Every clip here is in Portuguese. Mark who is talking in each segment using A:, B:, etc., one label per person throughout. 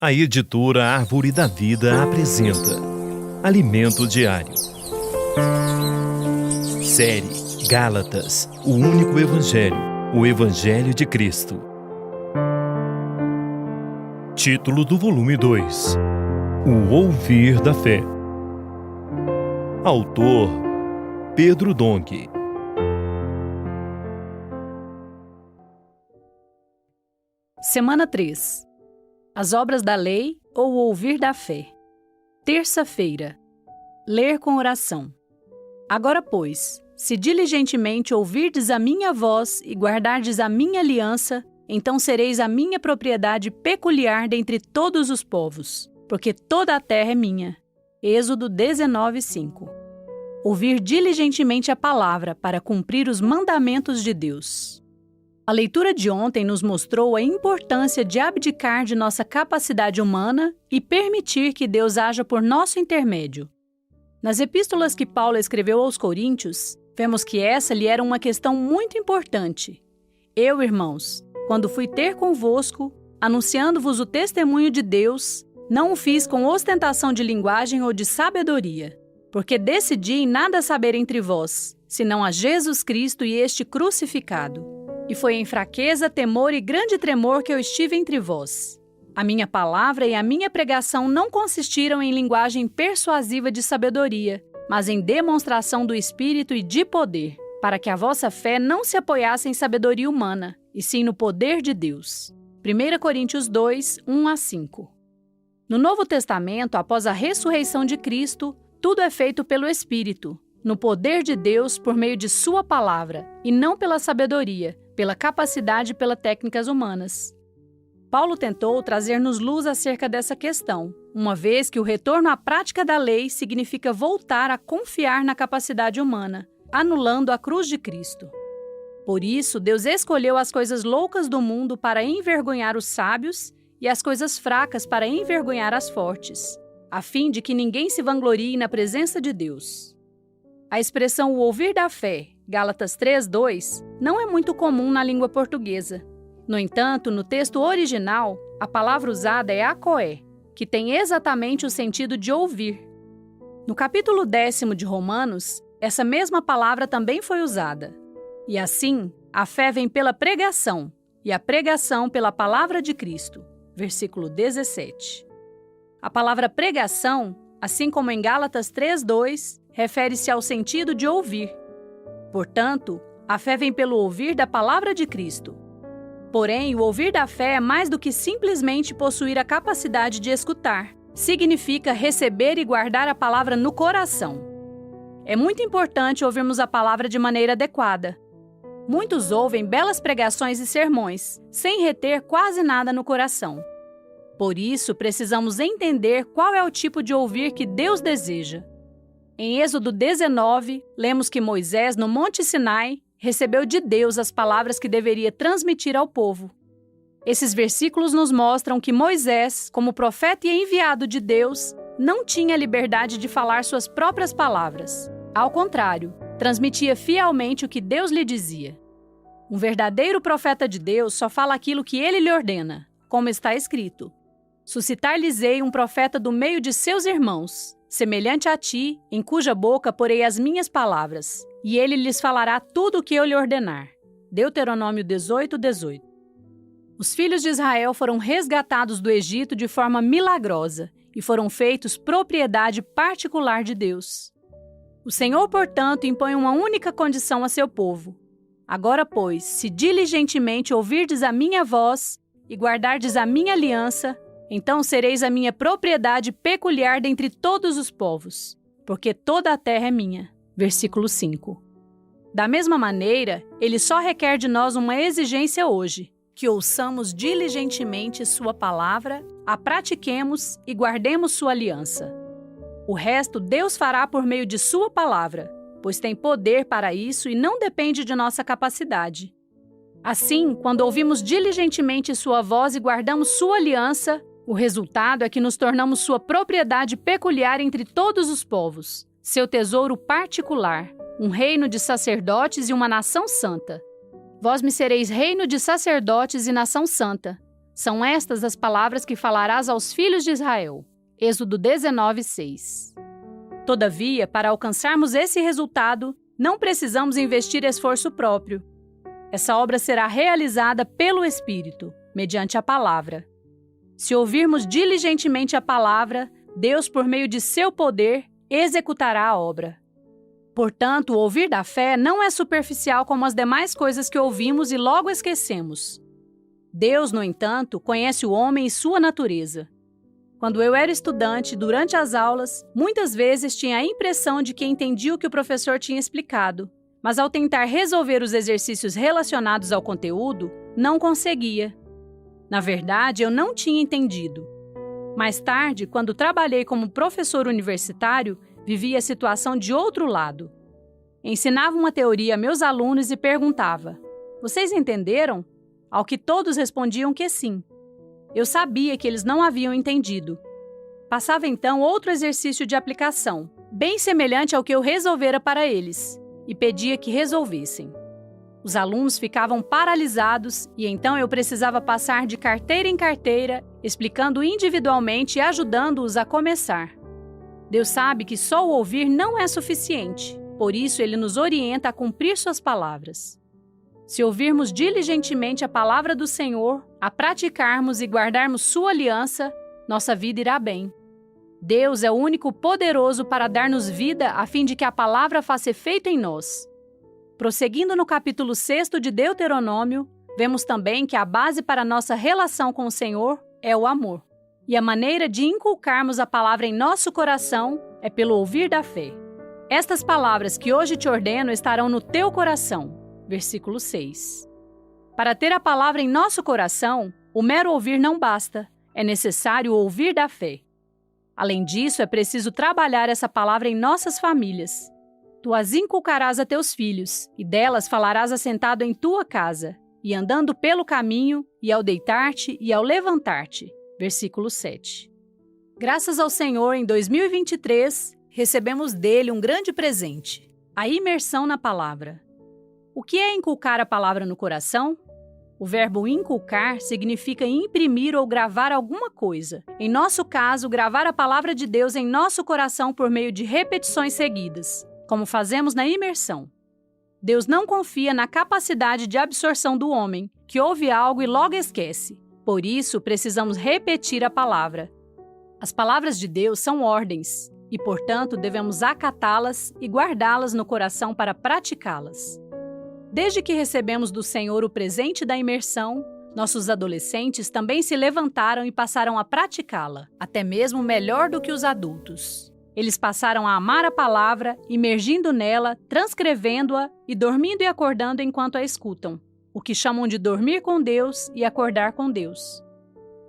A: A editora Árvore da Vida apresenta Alimento Diário. Série Gálatas, o único Evangelho, o Evangelho de Cristo. Título do volume 2: O Ouvir da Fé. Autor Pedro Dong.
B: Semana 3. As obras da lei ou o ouvir da fé. Terça-feira. Ler com oração. Agora, pois, se diligentemente ouvirdes a minha voz e guardardes a minha aliança, então sereis a minha propriedade peculiar dentre todos os povos, porque toda a terra é minha. Êxodo 19:5. Ouvir diligentemente a palavra para cumprir os mandamentos de Deus. A leitura de ontem nos mostrou a importância de abdicar de nossa capacidade humana e permitir que Deus haja por nosso intermédio. Nas epístolas que Paulo escreveu aos Coríntios, vemos que essa lhe era uma questão muito importante. Eu, irmãos, quando fui ter convosco, anunciando-vos o testemunho de Deus, não o fiz com ostentação de linguagem ou de sabedoria, porque decidi em nada saber entre vós, senão a Jesus Cristo e este crucificado. E foi em fraqueza, temor e grande tremor que eu estive entre vós. A minha palavra e a minha pregação não consistiram em linguagem persuasiva de sabedoria, mas em demonstração do Espírito e de poder, para que a vossa fé não se apoiasse em sabedoria humana, e sim no poder de Deus. 1 Coríntios 2, 1-5. No Novo Testamento, após a ressurreição de Cristo, tudo é feito pelo Espírito, no poder de Deus por meio de sua palavra, e não pela sabedoria, pela capacidade e pelas técnicas humanas. Paulo tentou trazer-nos luz acerca dessa questão, uma vez que o retorno à prática da lei significa voltar a confiar na capacidade humana, anulando a cruz de Cristo. Por isso, Deus escolheu as coisas loucas do mundo para envergonhar os sábios e as coisas fracas para envergonhar as fortes, a fim de que ninguém se vanglorie na presença de Deus. A expressão o ouvir da fé, Gálatas 3:2, não é muito comum na língua portuguesa. No entanto, no texto original, a palavra usada é akoé, que tem exatamente o sentido de ouvir. No capítulo 10 de Romanos, essa mesma palavra também foi usada. E assim, a fé vem pela pregação, e a pregação pela palavra de Cristo. Versículo 17. A palavra pregação, assim como em Gálatas 3:2, refere-se ao sentido de ouvir. Portanto, a fé vem pelo ouvir da palavra de Cristo. Porém, o ouvir da fé é mais do que simplesmente possuir a capacidade de escutar. Significa receber e guardar a palavra no coração. É muito importante ouvirmos a palavra de maneira adequada. Muitos ouvem belas pregações e sermões, sem reter quase nada no coração. Por isso, precisamos entender qual é o tipo de ouvir que Deus deseja. Em Êxodo 19, lemos que Moisés, no Monte Sinai, recebeu de Deus as palavras que deveria transmitir ao povo. Esses versículos nos mostram que Moisés, como profeta e enviado de Deus, não tinha liberdade de falar suas próprias palavras. Ao contrário, transmitia fielmente o que Deus lhe dizia. Um verdadeiro profeta de Deus só fala aquilo que ele lhe ordena, como está escrito: suscitar-lhes-ei um profeta do meio de seus irmãos, semelhante a ti, em cuja boca porei as minhas palavras, e ele lhes falará tudo o que eu lhe ordenar. Deuteronômio 18:18. Os filhos de Israel foram resgatados do Egito de forma milagrosa e foram feitos propriedade particular de Deus. O Senhor, portanto, impõe uma única condição a seu povo. Agora, pois, se diligentemente ouvirdes a minha voz e guardardes a minha aliança, então sereis a minha propriedade peculiar dentre todos os povos, porque toda a terra é minha. Versículo 5. Da mesma maneira, ele só requer de nós uma exigência hoje, que ouçamos diligentemente sua palavra, a pratiquemos e guardemos sua aliança. O resto Deus fará por meio de sua palavra, pois tem poder para isso e não depende de nossa capacidade. Assim, quando ouvimos diligentemente sua voz e guardamos sua aliança, o resultado é que nos tornamos sua propriedade peculiar entre todos os povos, seu tesouro particular, um reino de sacerdotes e uma nação santa. Vós me sereis reino de sacerdotes e nação santa. São estas as palavras que falarás aos filhos de Israel. Êxodo 19:6. Todavia, para alcançarmos esse resultado, não precisamos investir esforço próprio. Essa obra será realizada pelo Espírito, mediante a palavra. Se ouvirmos diligentemente a palavra, Deus, por meio de seu poder, executará a obra. Portanto, o ouvir da fé não é superficial como as demais coisas que ouvimos e logo esquecemos. Deus, no entanto, conhece o homem e sua natureza. Quando eu era estudante, durante as aulas, muitas vezes tinha a impressão de que entendia o que o professor tinha explicado, mas ao tentar resolver os exercícios relacionados ao conteúdo, não conseguia. Na verdade, eu não tinha entendido. Mais tarde, quando trabalhei como professor universitário, vivi a situação de outro lado. Ensinava uma teoria a meus alunos e perguntava: "Vocês entenderam?" Ao que todos respondiam que sim. Eu sabia que eles não haviam entendido. Passava então outro exercício de aplicação, bem semelhante ao que eu resolvera para eles, e pedia que resolvessem. Os alunos ficavam paralisados e então eu precisava passar de carteira em carteira, explicando individualmente e ajudando-os a começar. Deus sabe que só o ouvir não é suficiente, por isso Ele nos orienta a cumprir suas palavras. Se ouvirmos diligentemente a palavra do Senhor, a praticarmos e guardarmos sua aliança, nossa vida irá bem. Deus é o único poderoso para dar-nos vida a fim de que a palavra faça efeito em nós. Prosseguindo no capítulo 6 de Deuteronômio, vemos também que a base para nossa relação com o Senhor é o amor. E a maneira de inculcarmos a palavra em nosso coração é pelo ouvir da fé. Estas palavras que hoje te ordeno estarão no teu coração. Versículo 6. Para ter a palavra em nosso coração, o mero ouvir não basta, é necessário ouvir da fé. Além disso, é preciso trabalhar essa palavra em nossas famílias. Tu as inculcarás a teus filhos, e delas falarás assentado em tua casa, e andando pelo caminho, e ao deitar-te e ao levantar-te. Versículo 7. Graças ao Senhor, em 2023, recebemos dele um grande presente: a imersão na palavra. O que é inculcar a palavra no coração? O verbo inculcar significa imprimir ou gravar alguma coisa. Em nosso caso, gravar a palavra de Deus em nosso coração por meio de repetições seguidas, como fazemos na imersão. Deus não confia na capacidade de absorção do homem, que ouve algo e logo esquece. Por isso, precisamos repetir a palavra. As palavras de Deus são ordens, e, portanto, devemos acatá-las e guardá-las no coração para praticá-las. Desde que recebemos do Senhor o presente da imersão, nossos adolescentes também se levantaram e passaram a praticá-la, até mesmo melhor do que os adultos. Eles passaram a amar a palavra, imergindo nela, transcrevendo-a e dormindo e acordando enquanto a escutam, o que chamam de dormir com Deus e acordar com Deus.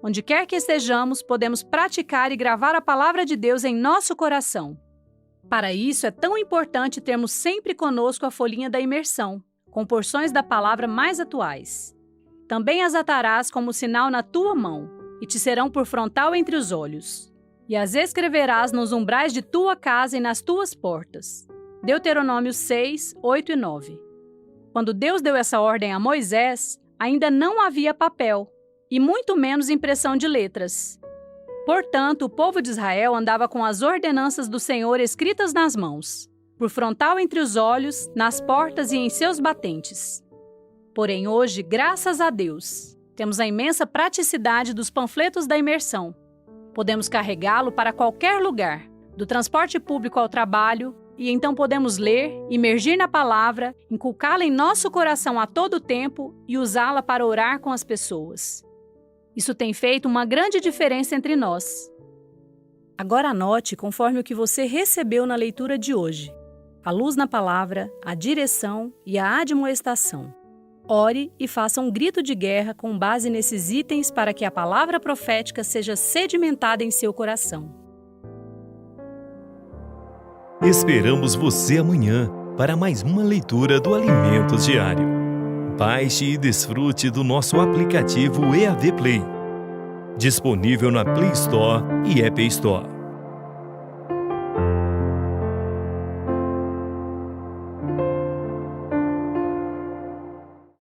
B: Onde quer que estejamos, podemos praticar e gravar a palavra de Deus em nosso coração. Para isso, é tão importante termos sempre conosco a folhinha da imersão, com porções da palavra mais atuais. Também as atarás como sinal na tua mão, e te serão por frontal entre os olhos. E as escreverás nos umbrais de tua casa e nas tuas portas. Deuteronômio 6, 8 e 9. Quando Deus deu essa ordem a Moisés, ainda não havia papel, e muito menos impressão de letras. Portanto, o povo de Israel andava com as ordenanças do Senhor escritas nas mãos, por frontal entre os olhos, nas portas e em seus batentes. Porém, hoje, graças a Deus, temos a imensa praticidade dos panfletos da imersão. Podemos carregá-lo para qualquer lugar, do transporte público ao trabalho, e então podemos ler, imergir na palavra, inculcá-la em nosso coração a todo tempo e usá-la para orar com as pessoas. Isso tem feito uma grande diferença entre nós. Agora anote conforme o que você recebeu na leitura de hoje: a luz na palavra, a direção e a admoestação. Ore e faça um grito de guerra com base nesses itens para que a palavra profética seja sedimentada em seu coração.
A: Esperamos você amanhã para mais uma leitura do Alimentos Diário. Baixe e desfrute do nosso aplicativo EAD Play, disponível na Play Store e App Store.